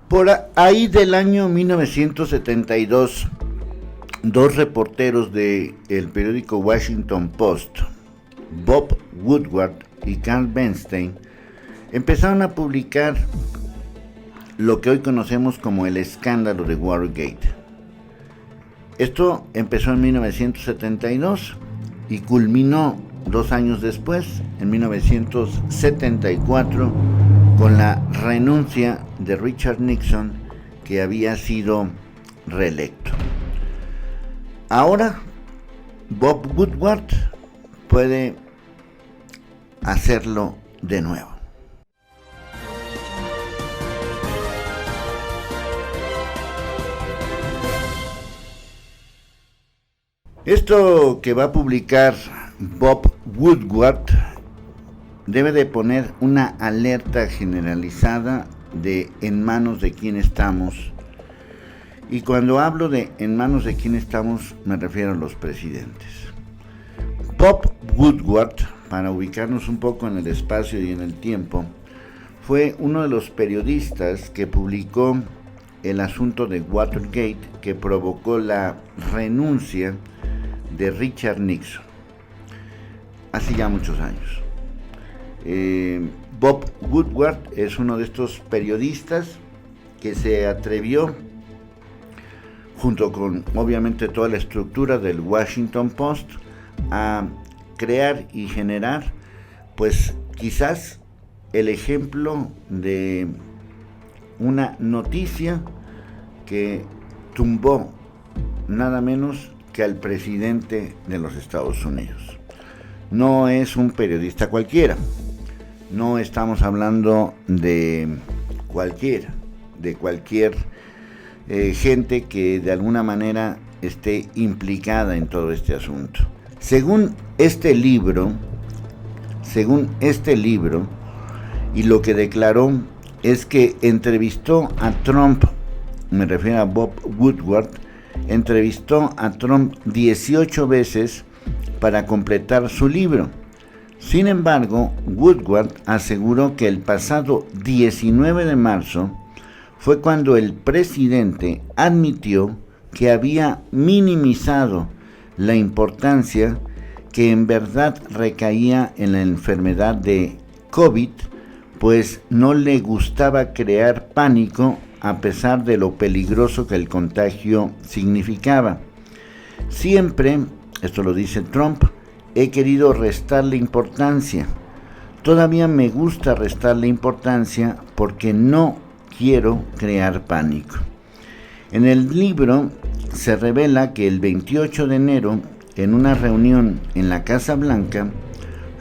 Por ahí del año 1972, dos reporteros del periódico Washington Post, Bob Woodward y Carl Bernstein, empezaron a publicar lo que hoy conocemos como el escándalo de Watergate. Esto empezó en 1972 y culminó 2 años después, en 1974, con la renuncia de Richard Nixon, que había sido reelecto. Ahora, Bob Woodward puede hacerlo de nuevo. Esto que va a publicar Bob Woodward debe de poner una alerta generalizada de en manos de quién estamos. Y cuando hablo de en manos de quién estamos, me refiero a los presidentes. Bob Woodward, para ubicarnos un poco en el espacio y en el tiempo, fue uno de los periodistas que publicó el asunto de Watergate, que provocó la renuncia de Richard Nixon hace ya muchos años. Bob Woodward es uno de estos periodistas que se atrevió, junto con obviamente toda la estructura del Washington Post, a crear y generar, pues quizás el ejemplo de una noticia que tumbó nada menos que al presidente de los Estados Unidos. No es un periodista cualquiera, no estamos hablando de cualquier gente que de alguna manera esté implicada en todo este asunto. Según este libro, y lo que declaró es que entrevistó a Trump, me refiero a Bob Woodward, entrevistó a Trump 18 veces para completar su libro. Sin embargo, Woodward aseguró que el pasado 19 de marzo fue cuando el presidente admitió que había minimizado la importancia que en verdad recaía en la enfermedad de COVID, pues no le gustaba crear pánico a pesar de lo peligroso que el contagio significaba. Siempre, esto lo dice Trump, he querido restarle importancia. Todavía me gusta restarle importancia porque no quiero crear pánico. En el libro se revela que el 28 de enero, en una reunión en la Casa Blanca,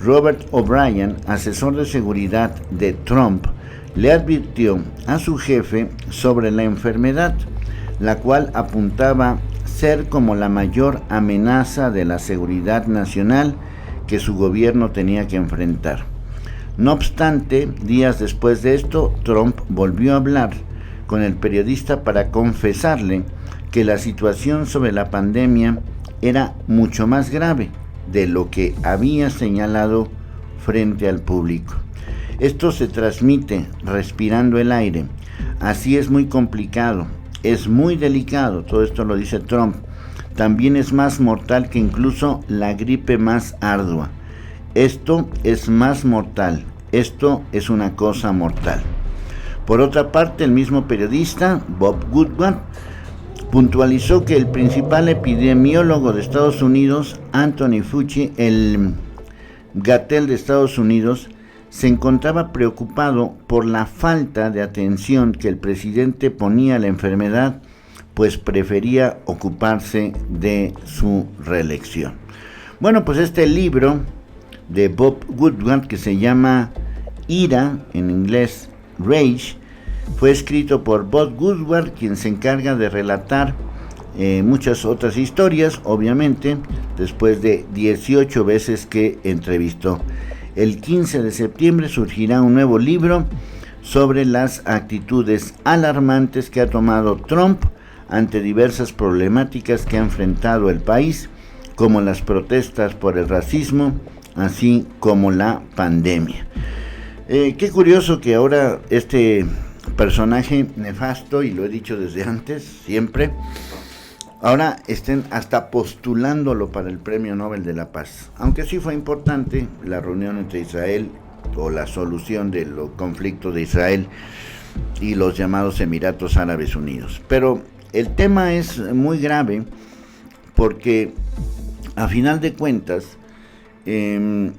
Robert O'Brien, asesor de seguridad de Trump, le advirtió a su jefe sobre la enfermedad, la cual apuntaba ser como la mayor amenaza de la seguridad nacional que su gobierno tenía que enfrentar. No obstante, días después de esto, Trump volvió a hablar con el periodista para confesarle que la situación sobre la pandemia era mucho más grave de lo que había señalado frente al público. Esto se transmite respirando el aire. Así es muy complicado, es muy delicado, todo esto lo dice Trump. También es más mortal que incluso la gripe más ardua. Esto es más mortal, esto es una cosa mortal. Por otra parte, el mismo periodista, Bob Woodward, puntualizó que el principal epidemiólogo de Estados Unidos, Anthony Fauci, el Gatel de Estados Unidos, se encontraba preocupado por la falta de atención que el presidente ponía a la enfermedad, pues prefería ocuparse de su reelección. Bueno, pues este libro de Bob Woodward, que se llama Ira, en inglés Rage, fue escrito por Bob Woodward, quien se encarga de relatar muchas otras historias, obviamente, después de 18 veces que entrevistó. El 15 de septiembre surgirá un nuevo libro sobre las actitudes alarmantes que ha tomado Trump ante diversas problemáticas que ha enfrentado el país, como las protestas por el racismo, así como la pandemia. Qué curioso que ahora este personaje nefasto, y lo he dicho desde antes, siempre, ahora estén hasta postulándolo para el Premio Nobel de la Paz. Aunque sí fue importante la reunión entre Israel, o la solución del conflicto de Israel y los llamados Emiratos Árabes Unidos. Pero el tema es muy grave porque, a final de cuentas, el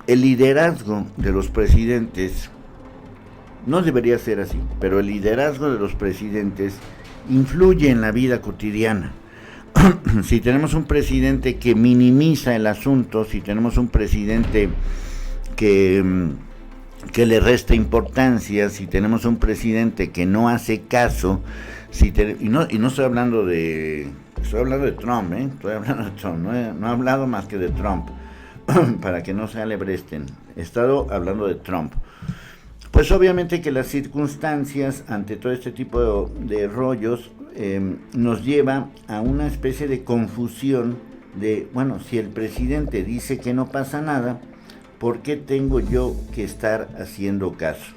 liderazgo de los presidentes no debería ser así, pero el liderazgo de los presidentes influye en la vida cotidiana. Si tenemos un presidente que minimiza el asunto, si tenemos un presidente que le resta importancia, si tenemos un presidente que no hace caso, y no estoy hablando de Trump, estoy hablando de Trump, no he hablado más que de Trump, para que no se alebresten, he estado hablando de Trump. Pues obviamente que las circunstancias ante todo este tipo de rollos nos lleva a una especie de confusión de, bueno, si el presidente dice que no pasa nada, ¿por qué tengo yo que estar haciendo caso?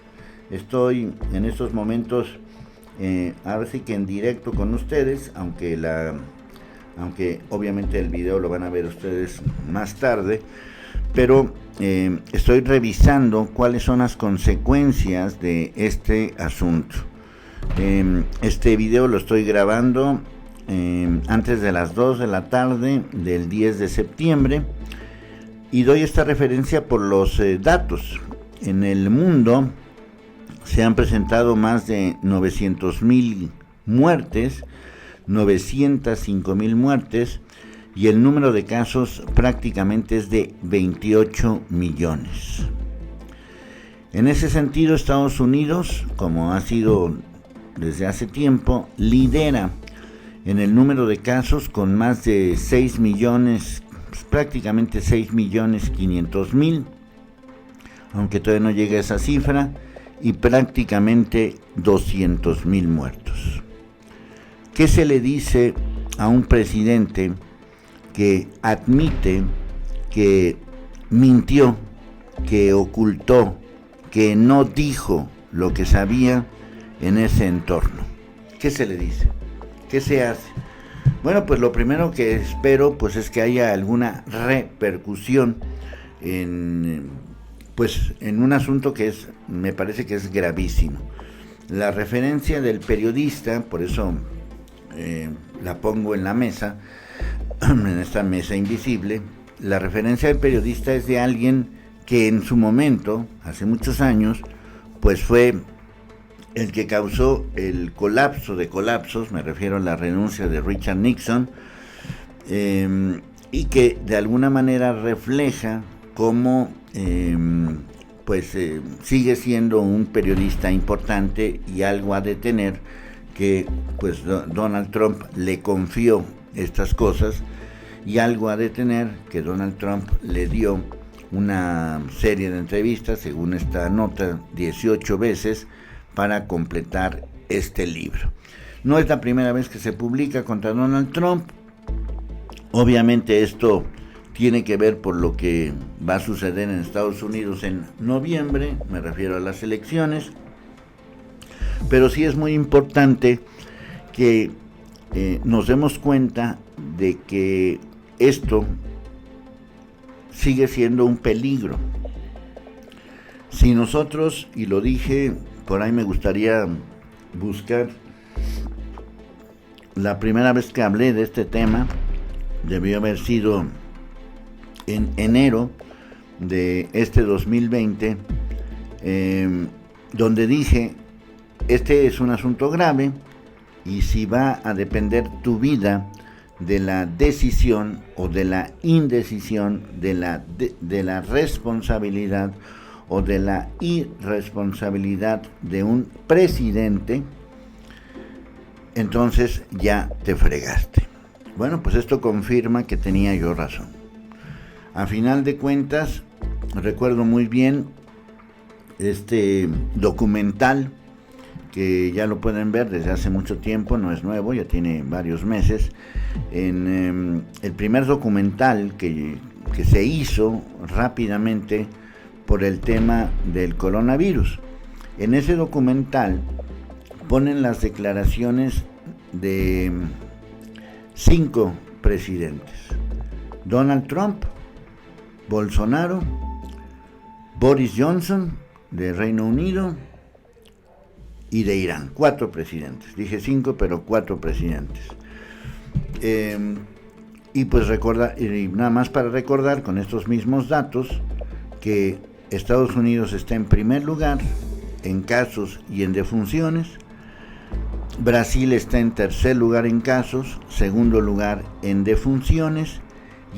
Estoy en estos momentos, ahora sí que en directo con ustedes, aunque obviamente el video lo van a ver ustedes más tarde, pero estoy revisando cuáles son las consecuencias de este asunto. Este video lo estoy grabando antes de las 2 de la tarde del 10 de septiembre y doy esta referencia por los datos. En el mundo se han presentado más de 900,000 muertes, 905,000 muertes, y el número de casos prácticamente es de 28 millones. En ese sentido, Estados Unidos, como ha sido desde hace tiempo, lidera en el número de casos con más de 6 millones, pues prácticamente 6,500,000, aunque todavía no llega a esa cifra, y prácticamente 200,000 muertos. ¿Qué se le dice a un presidente que admite que mintió, que ocultó, que no dijo lo que sabía en ese entorno? ¿Qué se le dice? ¿Qué se hace? Bueno, pues lo primero que espero pues es que haya alguna repercusión en un asunto que me parece que es gravísimo. La referencia del periodista, por eso la pongo en la mesa, en esta mesa invisible, la referencia del periodista es de alguien que en su momento, hace muchos años, pues fue el que causó el colapso de colapsos, me refiero a la renuncia de Richard Nixon, y que de alguna manera refleja cómo sigue siendo un periodista importante, y algo ha de tener que pues Donald Trump le confió estas cosas, y algo ha de tener que Donald Trump le dio una serie de entrevistas, según esta nota, 18 veces, para completar este libro. No es la primera vez que se publica contra Donald Trump. Obviamente esto tiene que ver por lo que va a suceder en Estados Unidos en noviembre, me refiero a las elecciones, pero sí es muy importante que nos demos cuenta de que esto sigue siendo un peligro. Si nosotros, y lo dije, por ahí me gustaría buscar la primera vez que hablé de este tema, debió haber sido en enero de este 2020, donde dije, este es un asunto grave, y si va a depender tu vida de la decisión o de la indecisión, de la responsabilidad o de la irresponsabilidad de un presidente, entonces ya te fregaste. Bueno, pues esto confirma que tenía yo razón. A final de cuentas, recuerdo muy bien este documental, que ya lo pueden ver desde hace mucho tiempo, no es nuevo, ya tiene varios meses. En el primer documental que se hizo rápidamente por el tema del coronavirus. En ese documental ponen las declaraciones de 5 presidentes: Donald Trump, Bolsonaro, Boris Johnson de Reino Unido y de Irán. 4 presidentes. Dije 5, pero 4 presidentes. Y pues nada más para recordar con estos mismos datos que Estados Unidos está en primer lugar en casos y en defunciones. Brasil está en tercer lugar en casos, segundo lugar en defunciones,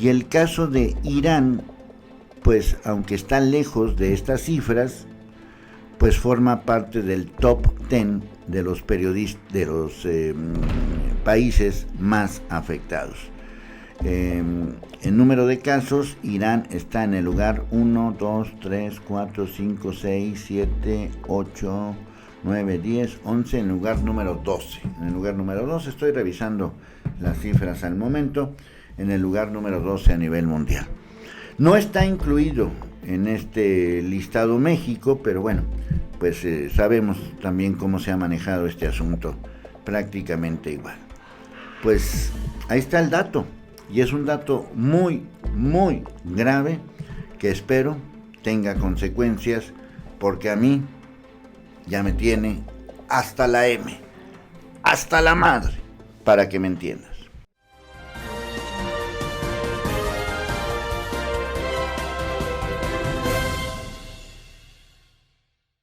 y el caso de Irán, pues aunque está lejos de estas cifras, pues forma parte del top 10 de los países más afectados. En número de casos, Irán está en el lugar 1, 2, 3, 4, 5, 6, 7, 8, 9, 10, 11, en el lugar número 12. En el lugar número 12, estoy revisando las cifras al momento, en el lugar número 12 a nivel mundial. No está incluido en este listado México, pero bueno, pues sabemos también cómo se ha manejado este asunto, prácticamente igual. Pues ahí está el dato, y es un dato muy, muy grave que espero tenga consecuencias, porque a mí ya me tiene hasta la M, hasta la madre, para que me entiendan.